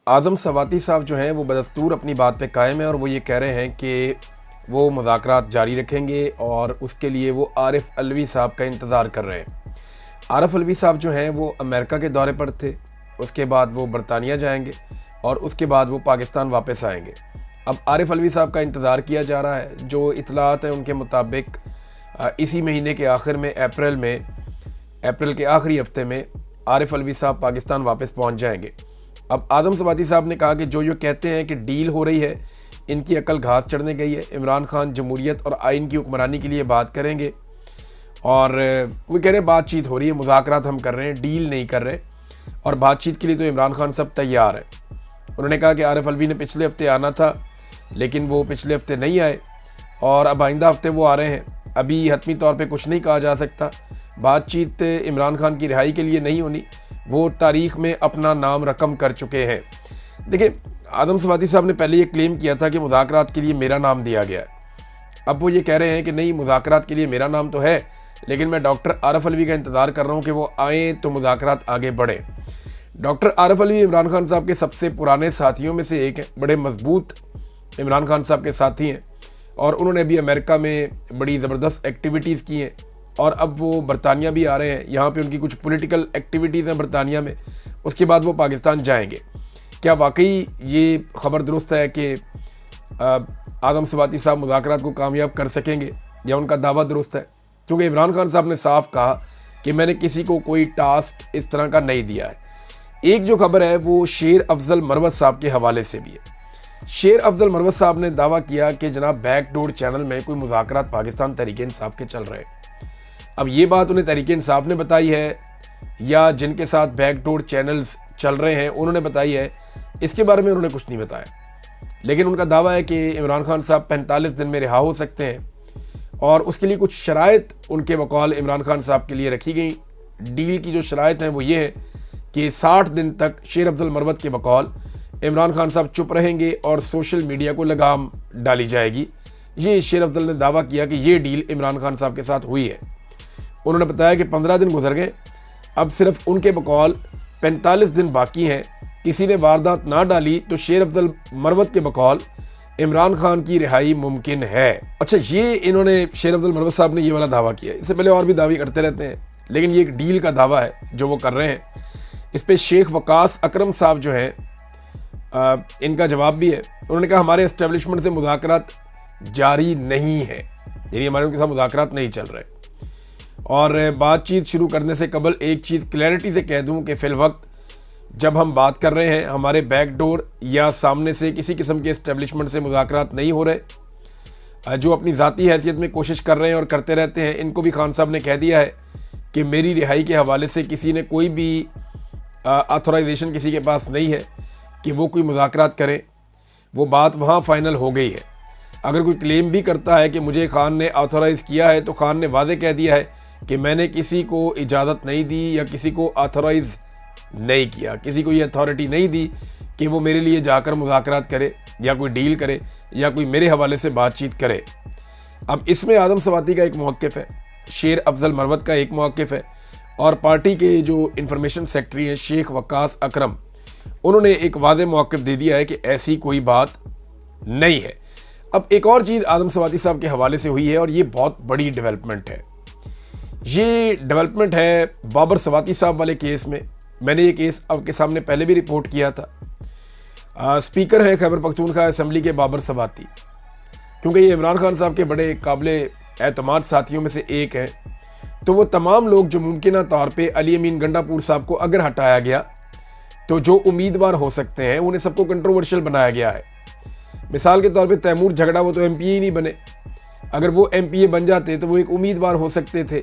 اعظم سواتی صاحب جو ہیں وہ بدستور اپنی بات پہ قائم ہیں اور وہ یہ کہہ رہے ہیں کہ وہ مذاکرات جاری رکھیں گے اور اس کے لیے وہ عارف علوی صاحب کا انتظار کر رہے ہیں۔ عارف علوی صاحب جو ہیں وہ امریکہ کے دورے پر تھے، اس کے بعد وہ برطانیہ جائیں گے اور اس کے بعد وہ پاکستان واپس آئیں گے۔ اب عارف علوی صاحب کا انتظار کیا جا رہا ہے۔ جو اطلاعات ہیں ان کے مطابق اسی مہینے کے آخر میں اپریل کے آخری ہفتے میں عارف علوی صاحب پاکستان واپس پہنچ جائیں گے۔ اب اعظم سواتی صاحب نے کہا کہ جو یہ کہتے ہیں کہ ڈیل ہو رہی ہے، ان کی عقل گھاس چڑھنے گئی ہے۔ عمران خان جمہوریت اور آئین کی حکمرانی کے لیے بات کریں گے اور وہ کہہ رہے ہیں بات چیت ہو رہی ہے، مذاکرات ہم کر رہے ہیں، ڈیل نہیں کر رہے، اور بات چیت کے لیے تو عمران خان سب تیار ہیں۔ انہوں نے کہا کہ عارف علوی نے پچھلے ہفتے آنا تھا لیکن وہ پچھلے ہفتے نہیں آئے اور اب آئندہ ہفتے وہ آ رہے ہیں۔ ابھی حتمی طور پہ کچھ نہیں کہا جا سکتا۔ بات چیت عمران خان کی رہائی کے لیے نہیں ہونی، وہ تاریخ میں اپنا نام رقم کر چکے ہیں۔ دیکھیں، اعظم سواتی صاحب نے پہلے یہ کلیم کیا تھا کہ مذاکرات کے لیے میرا نام دیا گیا ہے۔ اب وہ یہ کہہ رہے ہیں کہ نہیں، مذاکرات کے لیے میرا نام تو ہے لیکن میں ڈاکٹر عارف علوی کا انتظار کر رہا ہوں کہ وہ آئیں تو مذاکرات آگے بڑھیں۔ ڈاکٹر عارف علوی عمران خان صاحب کے سب سے پرانے ساتھیوں میں سے ایک ہیں، بڑے مضبوط عمران خان صاحب کے ساتھی ہیں اور انہوں نے ابھی امریکہ میں بڑی زبردست ایکٹیویٹیز کی ہیں اور اب وہ برطانیہ بھی آ رہے ہیں۔ یہاں پہ ان کی کچھ پولیٹیکل ایکٹیویٹیز ہیں برطانیہ میں، اس کے بعد وہ پاکستان جائیں گے۔ کیا واقعی یہ خبر درست ہے کہ اعظم سواتی صاحب مذاکرات کو کامیاب کر سکیں گے یا ان کا دعویٰ درست ہے؟ کیونکہ عمران خان صاحب نے صاف کہا کہ میں نے کسی کو کوئی ٹاسک اس طرح کا نہیں دیا ہے۔ ایک جو خبر ہے وہ شیر افضل مروت صاحب کے حوالے سے بھی ہے۔ شیر افضل مروت صاحب نے دعویٰ کیا کہ جناب بیک ڈور چینل میں کوئی مذاکرات پاکستان تحریک انصاف کے چل رہے ہیں۔ اب یہ بات انہیں تحریک انصاف نے بتائی ہے یا جن کے ساتھ بیک ڈور چینلز چل رہے ہیں انہوں نے بتائی ہے، اس کے بارے میں انہوں نے کچھ نہیں بتایا، لیکن ان کا دعویٰ ہے کہ عمران خان صاحب 45 دن میں رہا ہو سکتے ہیں اور اس کے لیے کچھ شرائط ان کے بقول عمران خان صاحب کے لیے رکھی گئی۔ ڈیل کی جو شرائط ہیں وہ یہ ہے کہ 60 دن تک شیر افضل مروت کے بقول عمران خان صاحب چپ رہیں گے اور سوشل میڈیا کو لگام ڈالی جائے گی۔ یہ شیر افضل نے دعویٰ کیا کہ یہ ڈیل عمران خان صاحب کے ساتھ ہوئی ہے۔ انہوں نے بتایا کہ 15 دن گزر گئے، اب صرف ان کے بقول 45 دن باقی ہیں۔ کسی نے واردات نہ ڈالی تو شیر افضل مروت کے بقول عمران خان کی رہائی ممکن ہے۔ اچھا، یہ انہوں نے شیر افضل مروت صاحب نے یہ والا دعویٰ کیا۔ اس سے پہلے اور بھی دعوی کرتے رہتے ہیں لیکن یہ ایک ڈیل کا دعویٰ ہے جو وہ کر رہے ہیں۔ اس پہ شیخ وقاص اکرم صاحب جو ہیں ان کا جواب بھی ہے۔ انہوں نے کہا ہمارے اسٹیبلشمنٹ سے مذاکرات جاری نہیں ہے، یعنی ہمارے ان کے ساتھ مذاکرات نہیں چل رہے۔ اور بات چیت شروع کرنے سے قبل ایک چیز کلیئرٹی سے کہہ دوں کہ فی الوقت جب ہم بات کر رہے ہیں ہمارے بیک ڈور یا سامنے سے کسی قسم کے اسٹیبلشمنٹ سے مذاکرات نہیں ہو رہے۔ جو اپنی ذاتی حیثیت میں کوشش کر رہے ہیں اور کرتے رہتے ہیں، ان کو بھی خان صاحب نے کہہ دیا ہے کہ میری رہائی کے حوالے سے کسی نے کوئی بھی آتھورائزیشن کسی کے پاس نہیں ہے کہ وہ کوئی مذاکرات کریں۔ وہ بات وہاں فائنل ہو گئی ہے۔ اگر کوئی کلیم بھی کرتا ہے کہ مجھے خان نے آتھورائز کیا ہے تو خان نے واضح کہہ دیا ہے کہ میں نے کسی کو اجازت نہیں دی یا کسی کو آتھورائز نہیں کیا، کسی کو یہ اتھارٹی نہیں دی کہ وہ میرے لیے جا کر مذاکرات کرے یا کوئی ڈیل کرے یا کوئی میرے حوالے سے بات چیت کرے۔ اب اس میں اعظم سواتی کا ایک موقف ہے، شیر افضل مروت کا ایک موقف ہے اور پارٹی کے جو انفارمیشن سیکرٹری ہیں شیخ وقاص اکرم، انہوں نے ایک واضح موقف دے دیا ہے کہ ایسی کوئی بات نہیں ہے۔ اب ایک اور چیز اعظم سواتی صاحب کے حوالے سے ہوئی ہے اور یہ بہت بڑی ڈیولپمنٹ ہے۔ یہ ڈیولپمنٹ ہے بابر سواتی صاحب والے کیس میں۔ میں نے یہ کیس آپ کے سامنے پہلے بھی رپورٹ کیا تھا۔ اسپیکر ہیں خیبر پختونخوا اسمبلی کے بابر سواتی، کیونکہ یہ عمران خان صاحب کے بڑے قابل اعتماد ساتھیوں میں سے ایک ہیں، تو وہ تمام لوگ جو ممکنہ طور پہ علی امین گنڈا پور صاحب کو اگر ہٹایا گیا تو جو امیدوار ہو سکتے ہیں انہیں سب کو کنٹروورشل بنایا گیا ہے۔ مثال کے طور پہ تیمور جھگڑا، وہ تو ایم پی اے ہی نہیں بنے، اگر وہ ایم پی اے بن جاتے تو وہ ایک امیدوار ہو سکتے تھے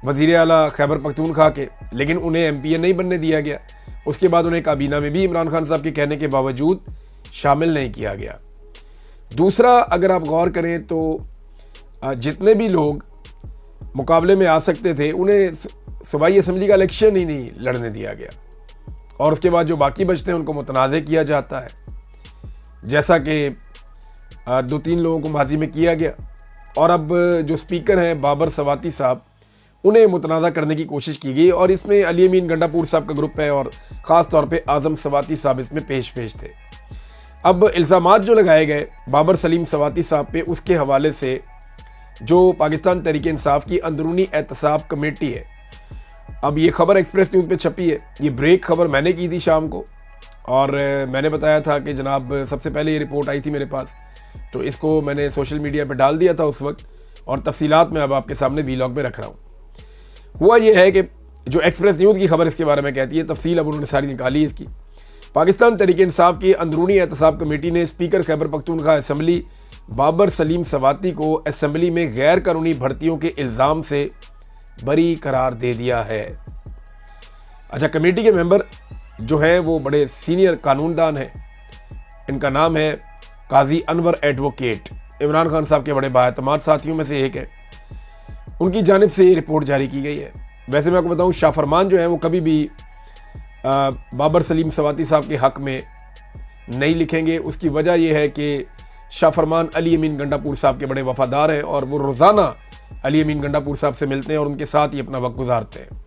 وزیر اعلیٰ خیبر پختونخوا کے، لیکن انہیں ایم پی اے نہیں بننے دیا گیا۔ اس کے بعد انہیں کابینہ میں بھی عمران خان صاحب کے کہنے کے باوجود شامل نہیں کیا گیا۔ دوسرا، اگر آپ غور کریں تو جتنے بھی لوگ مقابلے میں آ سکتے تھے انہیں صوبائی اسمبلی کا الیکشن ہی نہیں لڑنے دیا گیا، اور اس کے بعد جو باقی بچتے ہیں ان کو متنازع کیا جاتا ہے، جیسا کہ 2-3 لوگوں کو ماضی میں کیا گیا۔ اور اب جو اسپیکر ہیں بابر سواتی صاحب، انہیں متنازع کرنے کی کوشش کی گئی، اور اس میں علی امین گنڈاپور صاحب کا گروپ ہے اور خاص طور پہ اعظم سواتی صاحب اس میں پیش تھے۔ اب الزامات جو لگائے گئے بابر سلیم سواتی صاحب پہ، اس کے حوالے سے جو پاکستان تحریک انصاف کی اندرونی احتساب کمیٹی ہے، اب یہ خبر ایکسپریس نیوز پہ چھپی ہے، یہ بریک خبر میں نے کی تھی شام کو، اور میں نے بتایا تھا کہ جناب سب سے پہلے یہ رپورٹ آئی تھی میرے پاس، تو اس کو میں نے سوشل میڈیا پہ ڈال دیا تھا اس وقت، اور تفصیلات میں اب آپ کے سامنے وی لاگ میں رکھ رہا ہوں۔ ہوا یہ ہے کہ جو ایکسپریس نیوز کی خبر اس کے بارے میں کہتی ہے، تفصیل اب انہوں نے ساری نکالی ہے اس کی۔ پاکستان تحریک انصاف کی اندرونی احتساب کمیٹی نے اسپیکر خیبر پختونخوا اسمبلی بابر سلیم سواتی کو اسمبلی میں غیر قانونی بھرتیوں کے الزام سے بری قرار دے دیا ہے۔ اچھا، کمیٹی کے ممبر جو ہیں وہ بڑے سینئر قانون دان ہیں، ان کا نام ہے قاضی انور ایڈوکیٹ، عمران خان صاحب کے بڑے بااعتماد ساتھیوں میں سے ایک ہے۔ ان کی جانب سے یہ رپورٹ جاری کی گئی ہے۔ ویسے میں آپ کو بتاؤں، شاہ فرمان جو ہیں وہ کبھی بھی بابر سلیم سواتی صاحب کے حق میں نہیں لکھیں گے۔ اس کی وجہ یہ ہے کہ شاہ فرمان علی امین گنڈاپور صاحب کے بڑے وفادار ہیں، اور وہ روزانہ علی امین گنڈاپور صاحب سے ملتے ہیں اور ان کے ساتھ ہی اپنا وقت گزارتے ہیں۔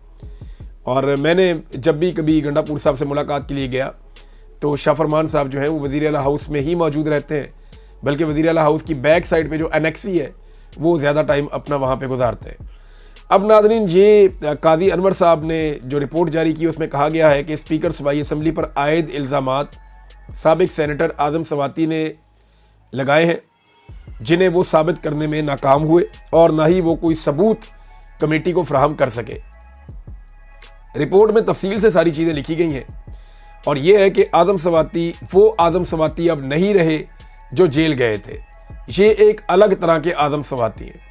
اور میں نے جب بھی کبھی گنڈاپور صاحب سے ملاقات کے لیے گیا تو شاہ فرمان صاحب جو ہیں وہ وزیر اعلیٰ ہاؤس میں ہی موجود رہتے ہیں، بلکہ وزیر اعلیٰ ہاؤس کی بیک سائڈ پہ جو انیکسی ہے وہ زیادہ ٹائم اپنا وہاں پہ گزارتے ہیں۔ اب ناظرین، یہ قاضی انور صاحب نے جو رپورٹ جاری کی اس میں کہا گیا ہے کہ اسپیکر صوبائی اسمبلی پر عائد الزامات سابق سینیٹر اعظم سواتی نے لگائے ہیں، جنہیں وہ ثابت کرنے میں ناکام ہوئے اور نہ ہی وہ کوئی ثبوت کمیٹی کو فراہم کر سکے۔ رپورٹ میں تفصیل سے ساری چیزیں لکھی گئی ہیں، اور یہ ہے کہ اعظم سواتی وہ اعظم سواتی اب نہیں رہے جو جیل گئے تھے، یہ ایک الگ طرح کے اعظم سواتی ہیں۔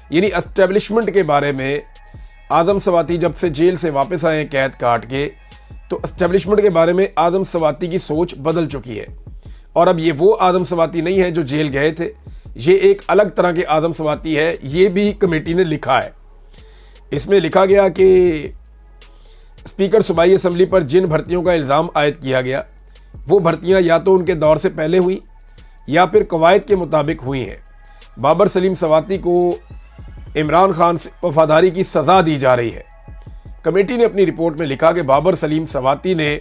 یعنی اسٹیبلشمنٹ کے بارے میں اعظم سواتی جب سے جیل سے واپس آئے ہیں قید کاٹ کے، تو اسٹیبلشمنٹ کے بارے میں اعظم سواتی کی سوچ بدل چکی ہے، اور اب یہ وہ اعظم سواتی نہیں ہے جو جیل گئے تھے، یہ ایک الگ طرح کے اعظم سواتی ہے۔ یہ بھی کمیٹی نے لکھا ہے۔ اس میں لکھا گیا کہ اسپیکر صوبائی اسمبلی پر جن بھرتیوں کا الزام عائد کیا گیا وہ بھرتیاں یا تو ان کے دور سے پہلے ہوئی یا پھر قواعد کے مطابق ہوئی ہیں۔ بابر سلیم سواتی کو عمران خان سے وفاداری کی سزا دی جا رہی ہے۔ کمیٹی نے اپنی رپورٹ میں لکھا کہ بابر سلیم سواتی نے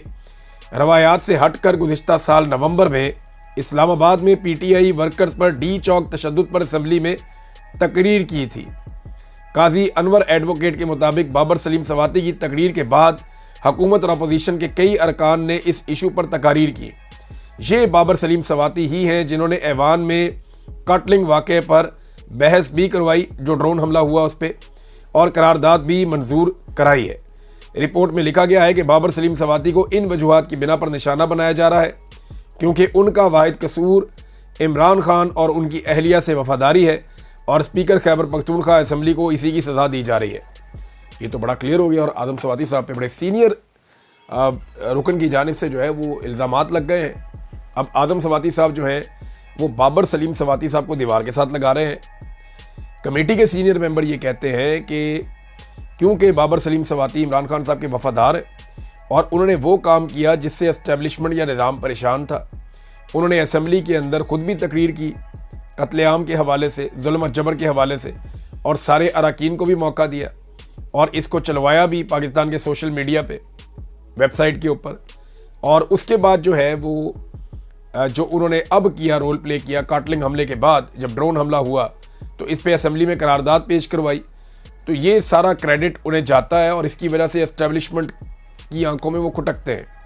روایات سے ہٹ کر گزشتہ سال نومبر میں اسلام آباد میں P T I workers per D چوک تشدد پر اسمبلی میں تقریر کی تھی۔ قاضی انور ایڈوکیٹ کے مطابق بابر سلیم سواتی کی تقریر کے بعد حکومت اور اپوزیشن کے کئی ارکان نے اس ایشو پر تقاریر کی۔ یہ بابر سلیم سواتی ہی ہیں جنہوں نے ایوان میں کاٹلنگ واقعے پر بحث بھی کروائی، جو ڈرون حملہ ہوا اس پہ، اور قرارداد بھی منظور کرائی ہے۔ رپورٹ میں لکھا گیا ہے کہ بابر سلیم سواتی کو ان وجوہات کی بنا پر نشانہ بنایا جا رہا ہے کیونکہ ان کا واحد قصور عمران خان اور ان کی اہلیہ سے وفاداری ہے، اور اسپیکر خیبر پختونخوا اسمبلی کو اسی کی سزا دی جا رہی ہے۔ یہ تو بڑا کلیئر ہو گیا، اور اعظم سواتی صاحب پہ بڑے سینئر رکن کی جانب سے جو ہے وہ الزامات لگ گئے ہیں۔ اب اعظم سواتی صاحب جو ہیں وہ بابر سلیم سواتی صاحب کو دیوار کے ساتھ لگا رہے ہیں۔ کمیٹی کے سینئر ممبر یہ کہتے ہیں کہ کیونکہ بابر سلیم سواتی عمران خان صاحب کے وفادار ہیں اور انہوں نے وہ کام کیا جس سے اسٹیبلشمنٹ یا نظام پریشان تھا، انہوں نے اسمبلی کے اندر خود بھی تقریر کی قتل عام کے حوالے سے، ظلم و جبر کے حوالے سے، اور سارے اراکین کو بھی موقع دیا، اور اس کو چلوایا بھی پاکستان کے سوشل میڈیا پہ، ویب سائٹ کے اوپر۔ اور اس کے بعد جو ہے وہ جو انہوں نے اب کیا، رول پلے کیا کاٹلنگ حملے کے بعد، جب ڈرون حملہ ہوا تو اس پہ اسمبلی میں قرارداد پیش کروائی، تو یہ سارا کریڈٹ انہیں جاتا ہے، اور اس کی وجہ سے اسٹیبلشمنٹ کی آنکھوں میں وہ کھٹکتے ہیں۔